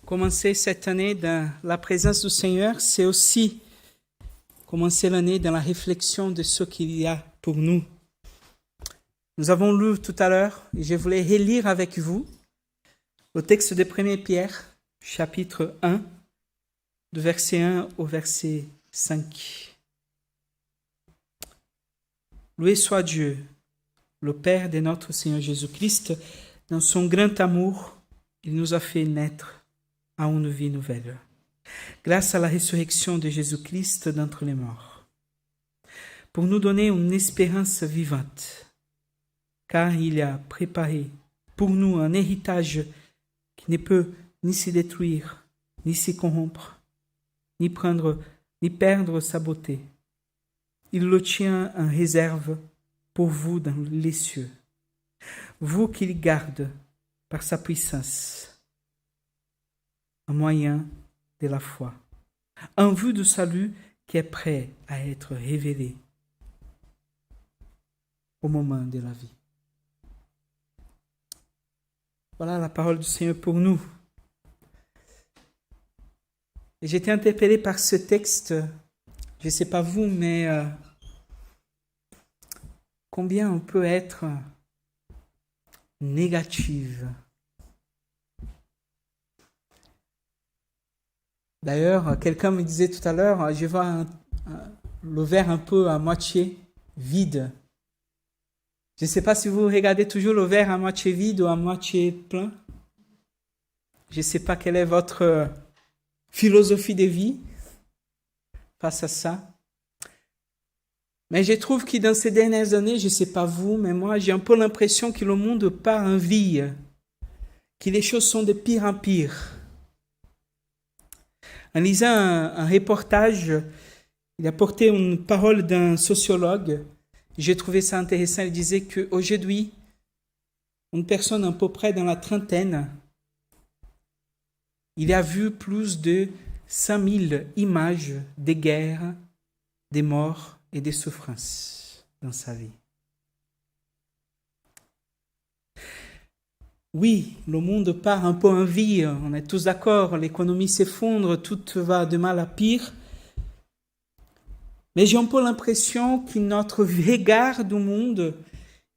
Commencer cette année dans la présence du Seigneur, c'est aussi commencer l'année dans la réflexion de ce qu'il y a pour nous. Nous avons lu tout à l'heure, et je voulais relire avec vous le texte de 1 Pierre, chapitre 1, du verset 1 au verset 5. Loué soit Dieu, le Père de notre Seigneur Jésus-Christ. Dans son grand amour, il nous a fait naître à une vie nouvelle, grâce à la résurrection de Jésus-Christ d'entre les morts, pour nous donner une espérance vivante, car il a préparé pour nous un héritage qui ne peut ni se détruire, ni se corrompre, ni perdre sa beauté. Il le tient en réserve pour vous dans les cieux, vous qu'il garde par sa puissance, un moyen de la foi, en vue du salut qui est prêt à être révélé au moment de la vie. Voilà la parole du Seigneur pour nous. Et j'ai été interpellé par ce texte, je ne sais pas vous, mais combien on peut être négative. D'ailleurs, quelqu'un me disait tout à l'heure, je vois le verre un peu à moitié vide. Je ne sais pas si vous regardez toujours le verre à moitié vide ou à moitié plein. Je ne sais pas quelle est votre philosophie de vie face à ça. Mais je trouve que dans ces dernières années, je ne sais pas vous, mais moi, j'ai un peu l'impression que le monde part en vrille, que les choses sont de pire en pire. En lisant un reportage, il a porté une parole d'un sociologue. J'ai trouvé ça intéressant. Il disait qu'aujourd'hui, une personne à peu près dans la trentaine, il a vu plus de 100 000 images des guerres, des morts et des souffrances dans sa vie. Oui, le monde part un peu en vrille, on est tous d'accord, l'économie s'effondre, tout va de mal à pire. Mais j'ai un peu l'impression que notre regard du monde,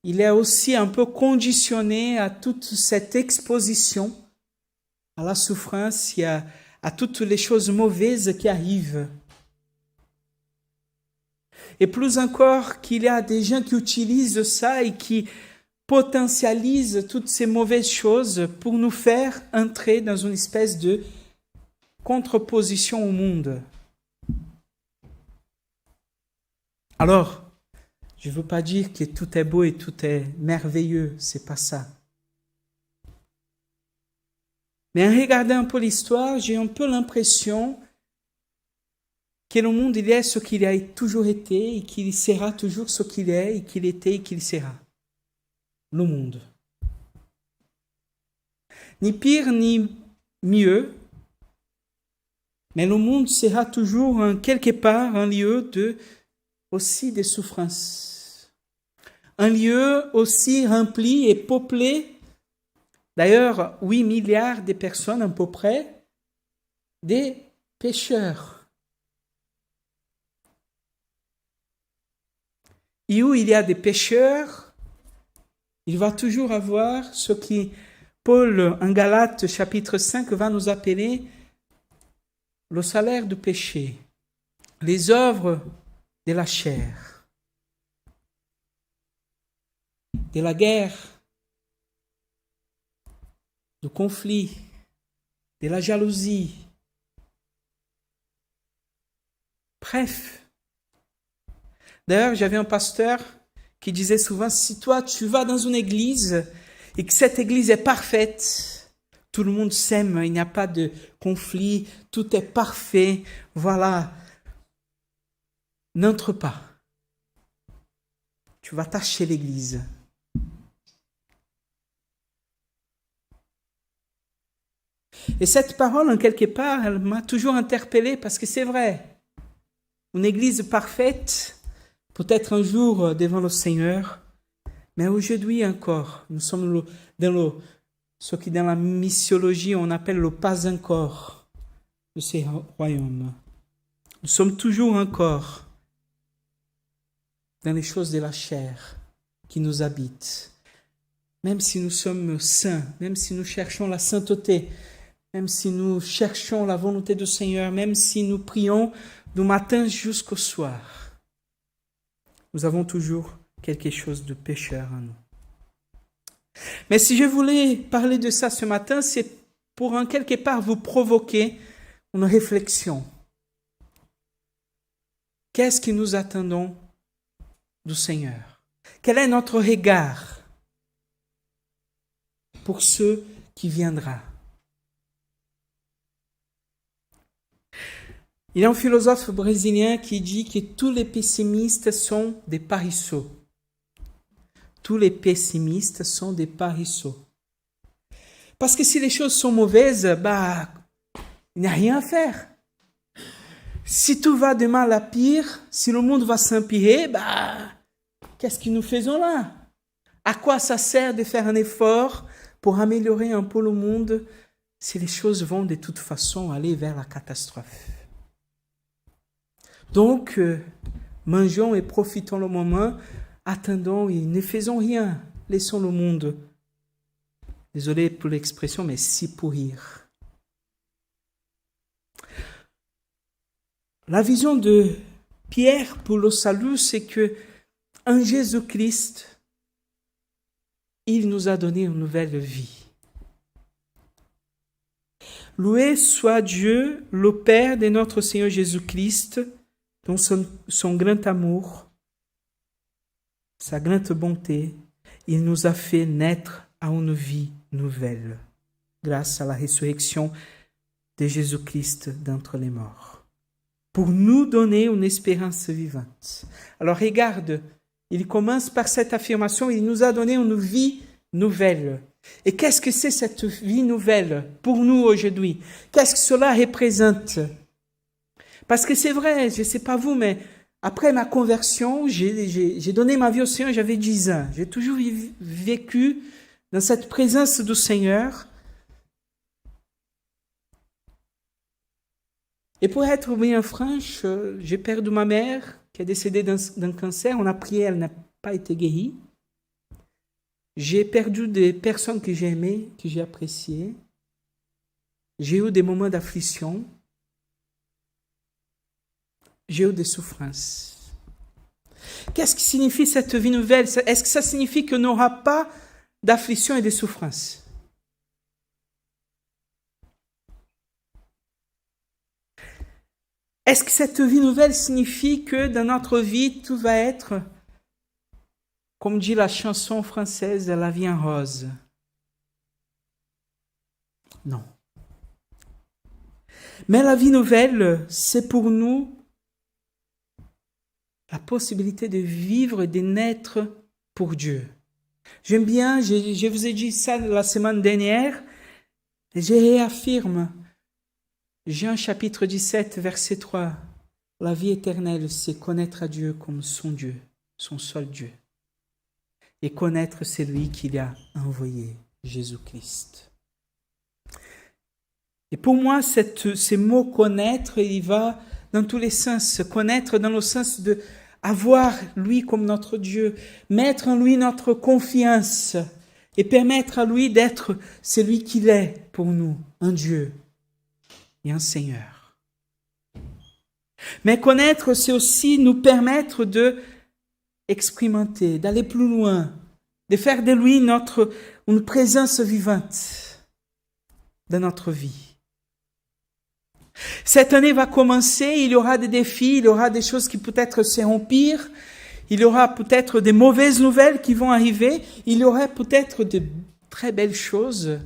il est aussi un peu conditionné à toute cette exposition, à la souffrance et à toutes les choses mauvaises qui arrivent. Et plus encore qu'il y a des gens qui utilisent ça et qui potentialisent toutes ces mauvaises choses pour nous faire entrer dans une espèce de contreposition au monde. Alors, je ne veux pas dire que tout est beau et tout est merveilleux, c'est pas ça. Mais en regardant un peu l'histoire, j'ai un peu l'impression que le monde, il est ce qu'il a toujours été et qu'il sera toujours ce qu'il est et qu'il était et qu'il sera. Le monde. Ni pire ni mieux, mais le monde sera toujours quelque part un lieu aussi de souffrance. Un lieu aussi rempli et peuplé, d'ailleurs 8 milliards de personnes à peu près, des pécheurs. Et où il y a des pécheurs, il va toujours avoir ce qui Paul, en Galates, chapitre 5, va nous appeler le salaire du péché, les œuvres de la chair, de la guerre, du conflit, de la jalousie. Bref. D'ailleurs, j'avais un pasteur qui disait souvent, si toi tu vas dans une église et que cette église est parfaite, tout le monde s'aime, il n'y a pas de conflit, tout est parfait, voilà, n'entre pas. Tu vas tâcher l'église. Et cette parole, en quelque part, elle m'a toujours interpellé parce que c'est vrai, une église parfaite, peut-être un jour devant le Seigneur, mais aujourd'hui encore, nous sommes dans le ce qui dans la missiologie on appelle le pas encore de ces royaumes. Nous sommes toujours encore dans les choses de la chair qui nous habitent. Même si nous sommes saints, même si nous cherchons la sainteté, même si nous cherchons la volonté du Seigneur, même si nous prions du matin jusqu'au soir, nous avons toujours quelque chose de pécheur en nous. Mais si je voulais parler de ça ce matin, c'est pour en quelque part vous provoquer une réflexion. Qu'est-ce que nous attendons du Seigneur? Quel est notre regard pour ceux qui viendra? Il y a un philosophe brésilien qui dit que tous les pessimistes sont des paresseux. Tous les pessimistes sont des paresseux. Parce que si les choses sont mauvaises, il n'y a rien à faire. Si tout va de mal à pire, si le monde va s'empirer, qu'est-ce que nous faisons là? À quoi ça sert de faire un effort pour améliorer un peu le monde si les choses vont de toute façon aller vers la catastrophe? Donc, mangeons et profitons le moment, attendons et ne faisons rien. Laissons le monde, désolé pour l'expression, mais s'y pourrir. La vision de Pierre pour le salut, c'est que en Jésus-Christ, il nous a donné une nouvelle vie. Loué soit Dieu, le Père de notre Seigneur Jésus-Christ, dans son grand amour, sa grande bonté, il nous a fait naître à une vie nouvelle, grâce à la résurrection de Jésus-Christ d'entre les morts, pour nous donner une espérance vivante. Alors regarde, il commence par cette affirmation, il nous a donné une vie nouvelle. Et qu'est-ce que c'est cette vie nouvelle pour nous aujourd'hui? Qu'est-ce que cela représente? Parce que c'est vrai, je ne sais pas vous, mais après ma conversion, j'ai donné ma vie au Seigneur, j'avais 10 ans. J'ai toujours vécu dans cette présence du Seigneur. Et pour être bien franche, j'ai perdu ma mère qui est décédée d'un cancer. On a prié, elle n'a pas été guérie. J'ai perdu des personnes que j'ai aimées, que j'ai appréciées. J'ai eu des moments d'affliction. J'ai eu des souffrances. Qu'est-ce qui signifie cette vie nouvelle? Est-ce que ça signifie qu'on n'aura pas d'affliction et de souffrances? Est-ce que cette vie nouvelle signifie que dans notre vie, tout va être, comme dit la chanson française, la vie en rose? Non. Mais la vie nouvelle, c'est pour nous la possibilité de vivre et de naître pour Dieu. J'aime bien, je vous ai dit ça la semaine dernière, et je réaffirme. Jean chapitre 17, verset 3. La vie éternelle, c'est connaître à Dieu comme son Dieu, son seul Dieu. Et connaître celui qu'il a envoyé, Jésus-Christ. Et pour moi, ces mots connaître, il va dans tous les sens. Connaître dans le sens de avoir lui comme notre Dieu, mettre en lui notre confiance et permettre à lui d'être celui qu'il est pour nous, un Dieu et un Seigneur. Mais connaître, c'est aussi nous permettre de expérimenter, d'aller plus loin, de faire de lui une présence vivante dans notre vie. Cette année va commencer, il y aura des défis, il y aura des choses qui peut-être seront pires, il y aura peut-être des mauvaises nouvelles qui vont arriver, il y aura peut-être de très belles choses.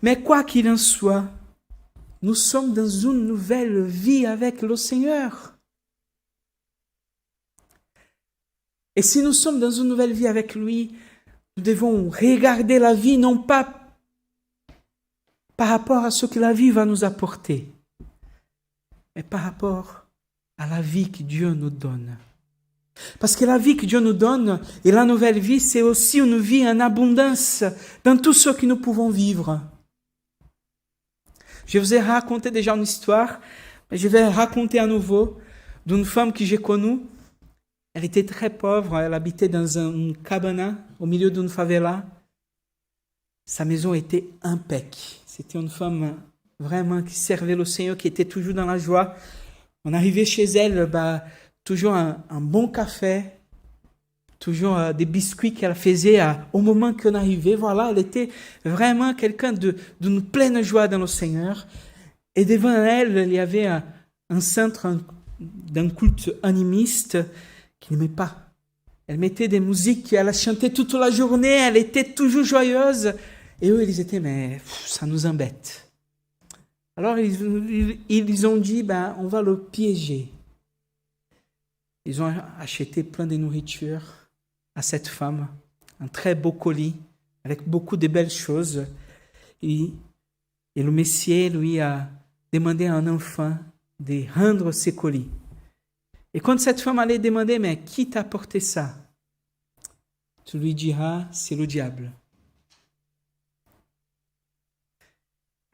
Mais quoi qu'il en soit, nous sommes dans une nouvelle vie avec le Seigneur. Et si nous sommes dans une nouvelle vie avec lui, nous devons regarder la vie non pas par rapport à ce que la vie va nous apporter, mais par rapport à la vie que Dieu nous donne. Parce que la vie que Dieu nous donne et la nouvelle vie, c'est aussi une vie en abondance dans tout ce que nous pouvons vivre. Je vous ai raconté déjà une histoire, mais je vais raconter à nouveau d'une femme que j'ai connue. Elle était très pauvre, elle habitait dans un cabana au milieu d'une favela. Sa maison était impeccable. C'était une femme vraiment qui servait le Seigneur, qui était toujours dans la joie. On arrivait chez elle, toujours un bon café, toujours des biscuits qu'elle faisait au moment qu'on arrivait. Voilà, elle était vraiment quelqu'un d'une pleine joie dans le Seigneur. Et devant elle, il y avait un centre d'un culte animiste qui n'aimait pas. Elle mettait des musiques, elle chantait toute la journée, elle était toujours joyeuse. Et eux, ils étaient, mais ça nous embête. Alors, ils ont dit, on va le piéger. Ils ont acheté plein de nourriture à cette femme, un très beau colis, avec beaucoup de belles choses. Et le Messie lui a demandé à un enfant de rendre ses colis. Et quand cette femme allait demander, mais qui t'a apporté ça? Tu lui diras, c'est le diable.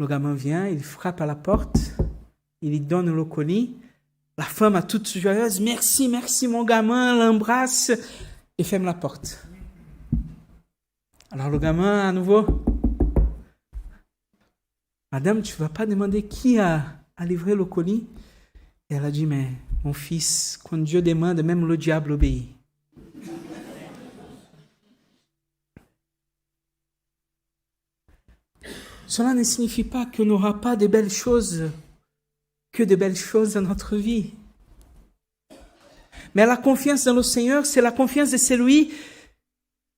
Le gamin vient, il frappe à la porte, il lui donne le colis. La femme a toute joyeuse, merci, merci mon gamin, l'embrasse et ferme la porte. Alors le gamin, à nouveau, Madame, tu ne vas pas demander qui a livré le colis? Et elle a dit, mais mon fils, quand Dieu demande, même le diable obéit. Cela ne signifie pas qu'on n'aura pas de belles choses, que de belles choses dans notre vie. Mais la confiance dans le Seigneur, c'est la confiance de celui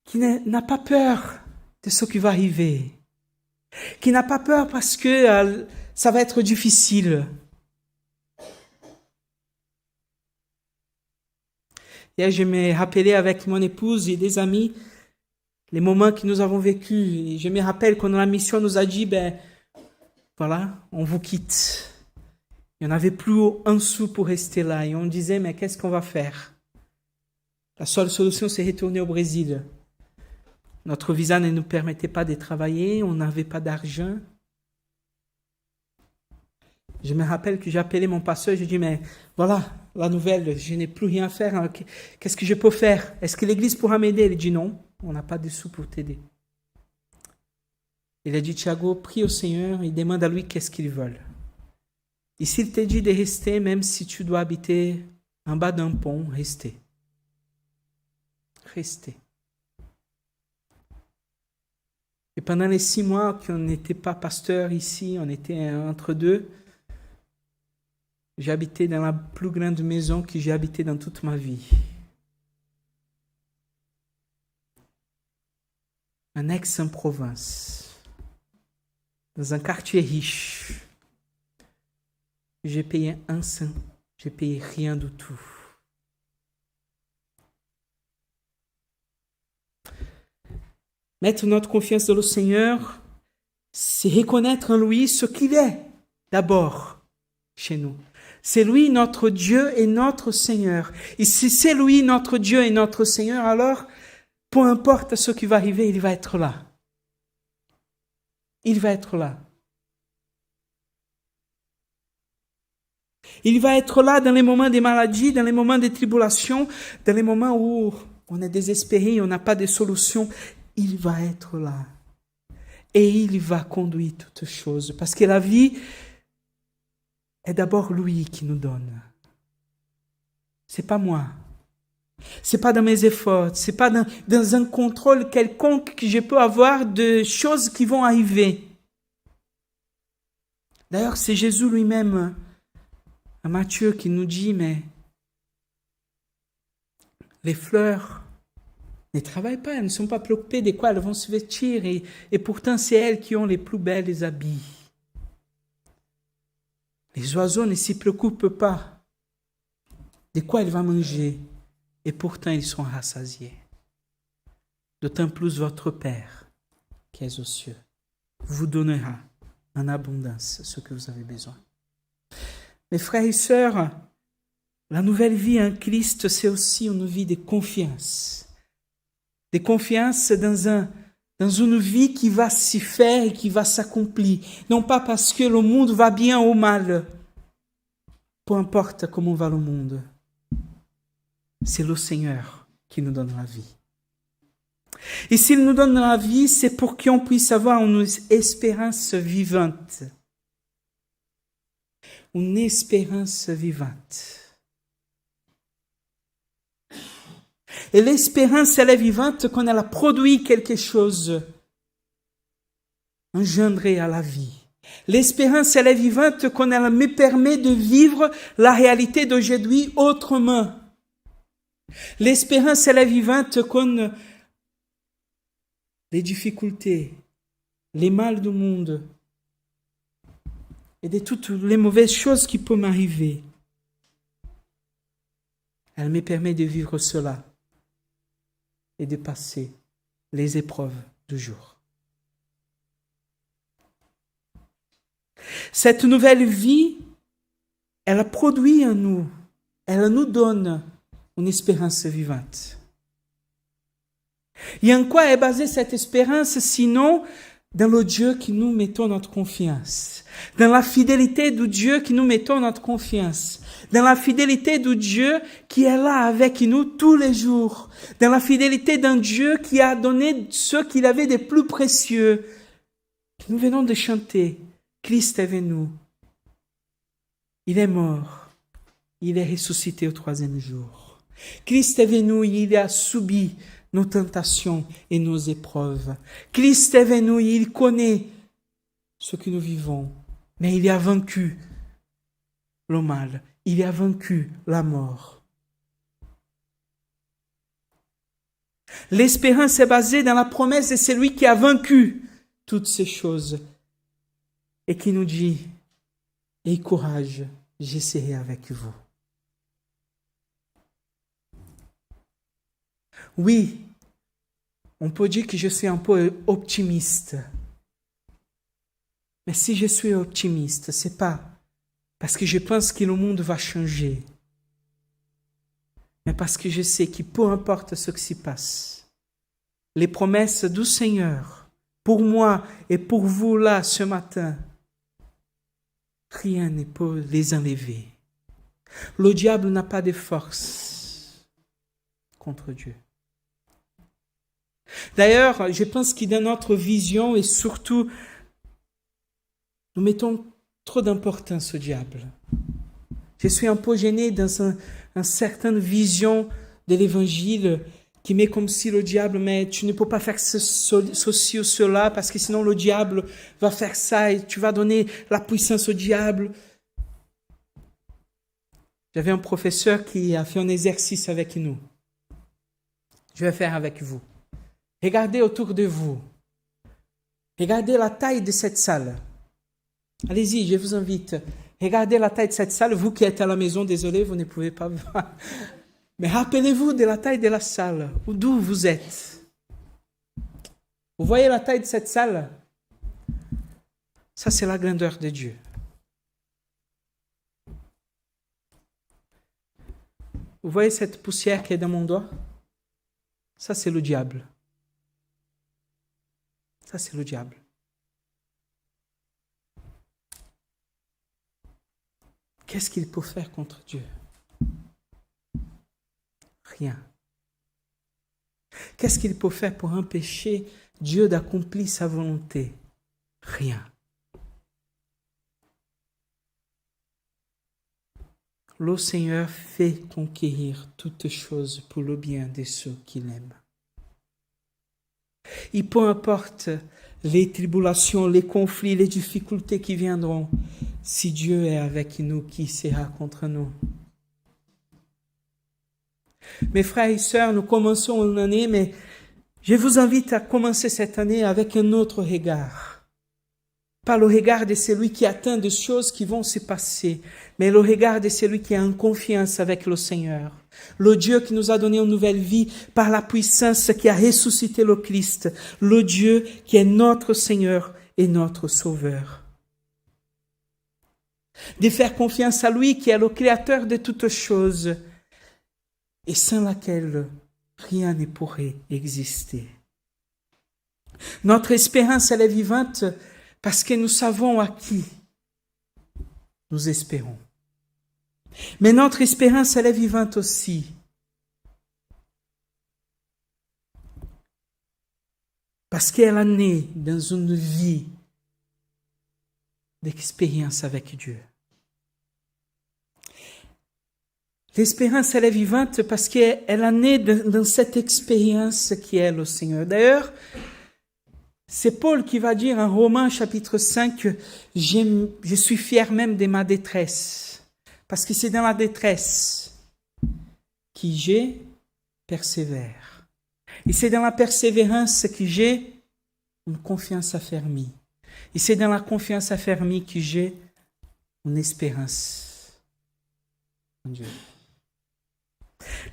qui n'a pas peur de ce qui va arriver, qui n'a pas peur parce que ça va être difficile. Hier, je me rappelais avec mon épouse et des amis les moments que nous avons vécus. Et je me rappelle quand la mission nous a dit, voilà, on vous quitte. Il n'y en avait plus un sou pour rester là. Et on disait, mais qu'est-ce qu'on va faire? La seule solution, c'est retourner au Brésil. Notre visa ne nous permettait pas de travailler, on n'avait pas d'argent. Je me rappelle que j'ai appelé mon pasteur, je lui ai dit, mais voilà, la nouvelle, je n'ai plus rien à faire. Qu'est-ce que je peux faire? Est-ce que l'église pourra m'aider? Il a dit non, on n'a pas de sous pour t'aider. Il a dit, Thiago, prie au Seigneur et demande à lui qu'est-ce qu'il veut. Et s'il te dit de rester, même si tu dois habiter en bas d'un pont, restez. Restez. Et pendant les 6 mois qu'on n'était pas pasteur ici, on était entre deux, j'ai habité dans la plus grande maison que j'ai habité dans toute ma vie. En Aix-en-Provence, dans un quartier riche. J'ai payé un cent, j'ai payé rien du tout. Mettre notre confiance dans le Seigneur, c'est reconnaître en lui ce qu'il est, d'abord, chez nous. C'est lui notre Dieu et notre Seigneur. Et si c'est lui notre Dieu et notre Seigneur, alors, peu importe ce qui va arriver, il va être là. Il va être là. Il va être là dans les moments de maladie, dans les moments de tribulation, dans les moments où on est désespéré, on n'a pas de solution. Il va être là. Et il va conduire toutes choses. Parce que la vie est d'abord lui qui nous donne. C'est pas moi. C'est pas dans mes efforts. C'est pas dans un contrôle quelconque que je peux avoir de choses qui vont arriver. D'ailleurs, c'est Jésus lui-même, à Matthieu, qui nous dit, mais les fleurs ne travaillent pas, elles ne sont pas préoccupées de quoi elles vont se vêtir, et pourtant c'est elles qui ont les plus belles habits. Les oiseaux ne s'y préoccupent pas de quoi ils vont manger, et pourtant ils sont rassasiés. D'autant plus votre Père, qui est aux cieux, vous donnera en abondance ce que vous avez besoin. Mes frères et sœurs, La nouvelle vie en Christ, c'est aussi une vie de confiance. De confiance dans une vie qui va s'y faire et qui va s'accomplir. Non pas parce que le monde va bien ou mal. Peu importe comment va le monde. C'est le Seigneur qui nous donne la vie. Et s'il nous donne la vie, c'est pour qu'on puisse avoir une espérance vivante. Une espérance vivante. Et l'espérance, elle est vivante quand elle a produit quelque chose engendré à la vie. L'espérance, elle est vivante quand elle me permet de vivre la réalité d'aujourd'hui autrement. L'espérance, elle est vivante quand les difficultés, les mal du monde et de toutes les mauvaises choses qui peuvent m'arriver, elle me permet de vivre cela et de passer les épreuves du jour. Cette nouvelle vie, elle a produit en nous, elle nous donne une espérance vivante. Et en quoi est basée cette espérance, sinon dans le Dieu qui nous mettons notre confiance, dans la fidélité du Dieu qui nous mettons notre confiance, dans la fidélité du Dieu qui est là avec nous tous les jours, dans la fidélité d'un Dieu qui a donné ce qu'il avait de plus précieux. Nous venons de chanter, Christ est venu, il est mort, il est ressuscité au troisième jour. Christ est venu, il a subi nos tentations et nos épreuves. Christ est venu, il connaît ce que nous vivons, mais il a vaincu le mal, il a vaincu la mort. L'espérance est basée dans la promesse de celui qui a vaincu toutes ces choses et qui nous dit, aie courage, je serai avec vous. Oui, on peut dire que je suis un peu optimiste. Mais si je suis optimiste, ce n'est pas parce que je pense que le monde va changer, mais parce que je sais que peu importe ce qui s'y passe, les promesses du Seigneur, pour moi et pour vous là ce matin, rien ne peut les enlever. Le diable n'a pas de force contre Dieu. D'ailleurs, je pense que dans notre vision, et surtout, nous mettons trop d'importance au diable. Je suis un peu gêné dans une certaine vision de l'évangile qui met comme si le diable, mais tu ne peux pas faire ceci ou cela parce que sinon le diable va faire ça et tu vas donner la puissance au diable. J'avais un professeur qui a fait un exercice avec nous. Je vais faire avec vous. Regardez autour de vous. Regardez la taille de cette salle. Allez-y, je vous invite. Regardez la taille de cette salle. Vous qui êtes à la maison, désolé, vous ne pouvez pas voir. Mais rappelez-vous de la taille de la salle, d'où vous êtes. Vous voyez la taille de cette salle? Ça, c'est la grandeur de Dieu. Vous voyez cette poussière qui est dans mon doigt? Ça, c'est le diable. Ça, c'est le diable. Qu'est-ce qu'il peut faire contre Dieu? Rien. Qu'est-ce qu'il peut faire pour empêcher Dieu d'accomplir sa volonté? Rien. Le Seigneur fait conquérir toutes choses pour le bien de ceux qu'il aime. Et peu importe les tribulations, les conflits, les difficultés qui viendront, si Dieu est avec nous, qui sera contre nous? Mes frères et sœurs, nous commençons une année, mais je vous invite à commencer cette année avec un autre regard. Pas le regard de celui qui attend des choses qui vont se passer, mais le regard de celui qui est en confiance avec le Seigneur. Le Dieu qui nous a donné une nouvelle vie par la puissance qui a ressuscité le Christ. Le Dieu qui est notre Seigneur et notre Sauveur. de faire confiance à lui qui est le créateur de toutes choses et sans laquelle rien ne pourrait exister. Notre espérance, elle est vivante parce que nous savons à qui nous espérons. Mais notre espérance, elle est vivante aussi parce qu'elle est née dans une vie d'expérience avec Dieu. L'espérance, elle est vivante parce qu'elle est née dans cette expérience qui est le Seigneur. D'ailleurs, c'est Paul qui va dire en Romains chapitre 5, je suis fier même de ma détresse. Parce que c'est dans la détresse que j'ai persévère. Et c'est dans la persévérance que j'ai une confiance affermie. Et c'est dans la confiance affermie que j'ai une espérance en Dieu.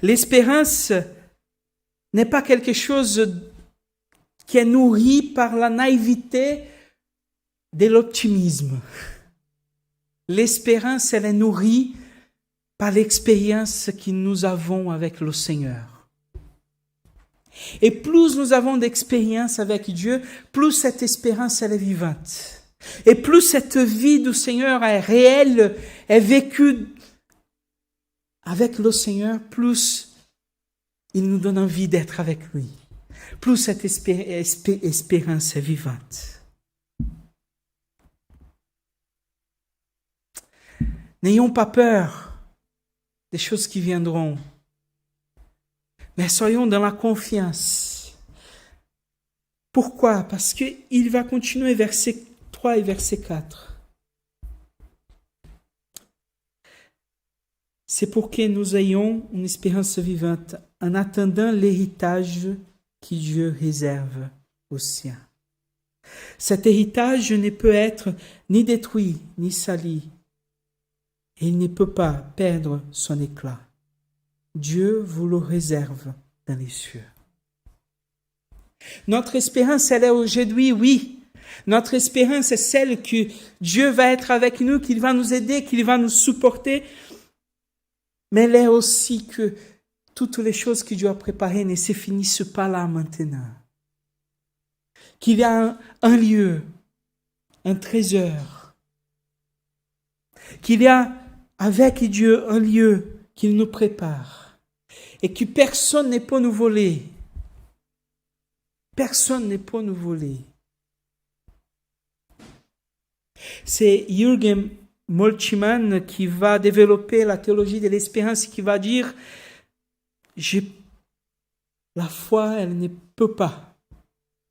L'espérance n'est pas quelque chose qui est nourri par la naïveté de l'optimisme. L'espérance, elle est nourrie par l'expérience que nous avons avec le Seigneur. Et plus nous avons d'expérience avec Dieu, plus cette espérance, elle est vivante. Et plus cette vie du Seigneur est réelle, est vécue avec le Seigneur, plus il nous donne envie d'être avec lui. Plus cette espérance est vivante. N'ayons pas peur des choses qui viendront, mais soyons dans la confiance. Pourquoi? Parce qu'il va continuer verset 3 et verset 4. C'est pour que nous ayons une espérance vivante en attendant l'héritage que Dieu réserve aux siens. Cet héritage ne peut être ni détruit, ni sali, et il ne peut pas perdre son éclat. Dieu vous le réserve dans les cieux. Notre espérance, elle est aujourd'hui, oui. Notre espérance est celle que Dieu va être avec nous, qu'il va nous aider, qu'il va nous supporter. Mais elle est aussi que toutes les choses que Dieu a préparées ne se finissent pas là maintenant. Qu'il y a un lieu, un trésor. Qu'il y a avec Dieu un lieu qu'il nous prépare. Et que personne ne peut nous voler. Personne ne peut nous voler. C'est Jürgen Moltmann qui va développer la théologie de l'espérance, qui va dire la foi, elle ne peut pas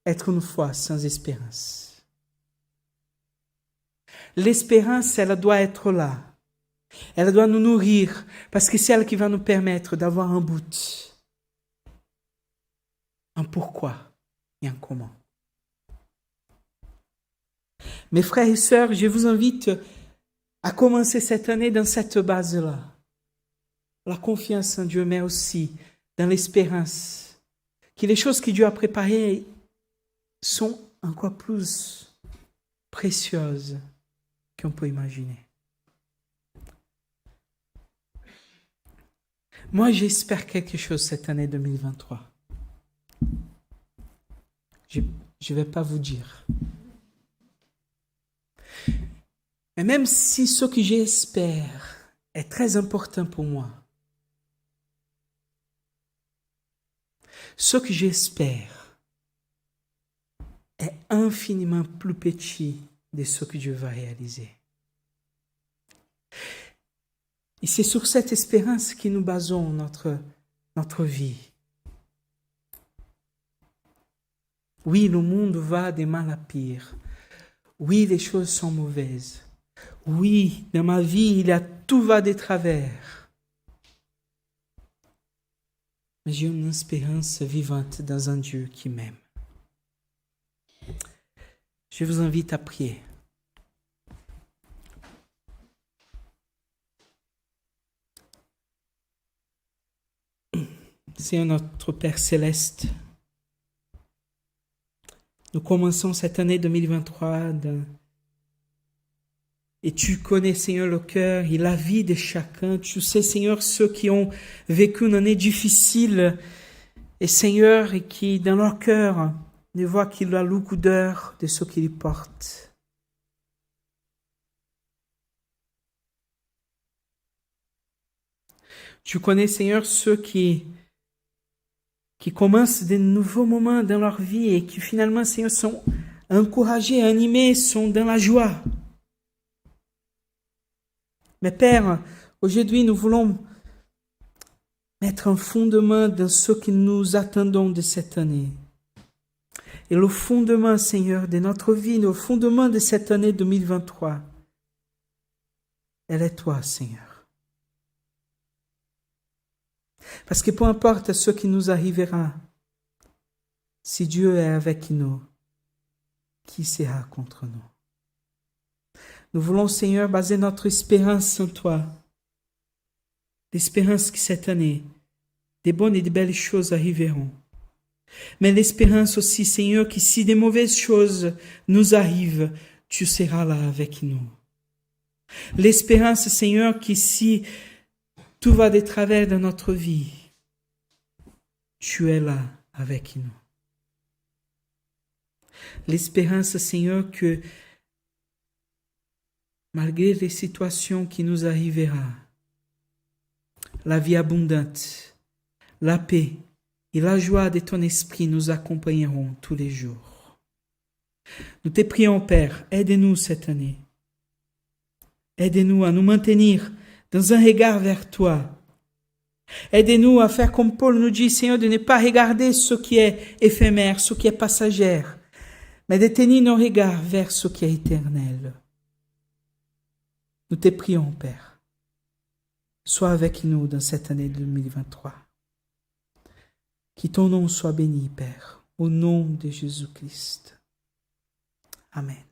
être une foi sans espérance. L'espérance, elle doit être là. Elle doit nous nourrir parce que c'est elle qui va nous permettre d'avoir un but, un pourquoi et un comment. Mes frères et sœurs, je vous invite à commencer cette année dans cette base-là. La confiance en Dieu, mais aussi dans l'espérance. Que les choses que Dieu a préparées sont encore plus précieuses qu'on peut imaginer. Moi, j'espère quelque chose cette année 2023. Je ne vais pas vous dire. Mais même si ce que j'espère est très important pour moi, ce que j'espère est infiniment plus petit de ce que Dieu va réaliser. Et c'est sur cette espérance que nous basons notre vie. Oui, le monde va de mal à pire. Oui, les choses sont mauvaises. Oui, dans ma vie, tout va de travers. Mais j'ai une espérance vivante dans un Dieu qui m'aime. Je vous invite à prier. Seigneur notre Père Céleste, nous commençons cette année 2023 Et tu connais, Seigneur, le cœur et la vie de chacun. Tu sais, Seigneur, ceux qui ont vécu une année difficile. Et Seigneur, et qui, dans leur cœur, ne voient qu'il a l'odeur de ce qu'ils portent. Tu connais, Seigneur, ceux qui commencent de nouveaux moments dans leur vie et qui finalement, Seigneur, sont encouragés, animés, sont dans la joie. Mais Père, aujourd'hui, nous voulons mettre un fondement dans ce que nous attendons de cette année. Et le fondement, Seigneur, de notre vie, le fondement de cette année 2023, elle est toi, Seigneur. Parce que peu importe ce qui nous arrivera, si Dieu est avec nous, qui sera contre nous? Nous voulons, Seigneur, baser notre espérance en toi. L'espérance que cette année, des bonnes et de belles choses arriveront. Mais l'espérance aussi, Seigneur, que si des mauvaises choses nous arrivent, tu seras là avec nous. L'espérance, Seigneur, que si tout va de travers dans notre vie, tu es là avec nous. L'espérance, Seigneur, que malgré les situations qui nous arriveront, la vie abondante, la paix et la joie de ton esprit nous accompagneront tous les jours. Nous te prions, Père, aide-nous cette année. Aide-nous à nous maintenir dans un regard vers toi. Aide-nous à faire comme Paul nous dit, Seigneur, de ne pas regarder ce qui est éphémère, ce qui est passager, mais de tenir nos regards vers ce qui est éternel. Nous te prions, Père. Sois avec nous dans cette année 2023. Que ton nom soit béni, Père, au nom de Jésus-Christ. Amen.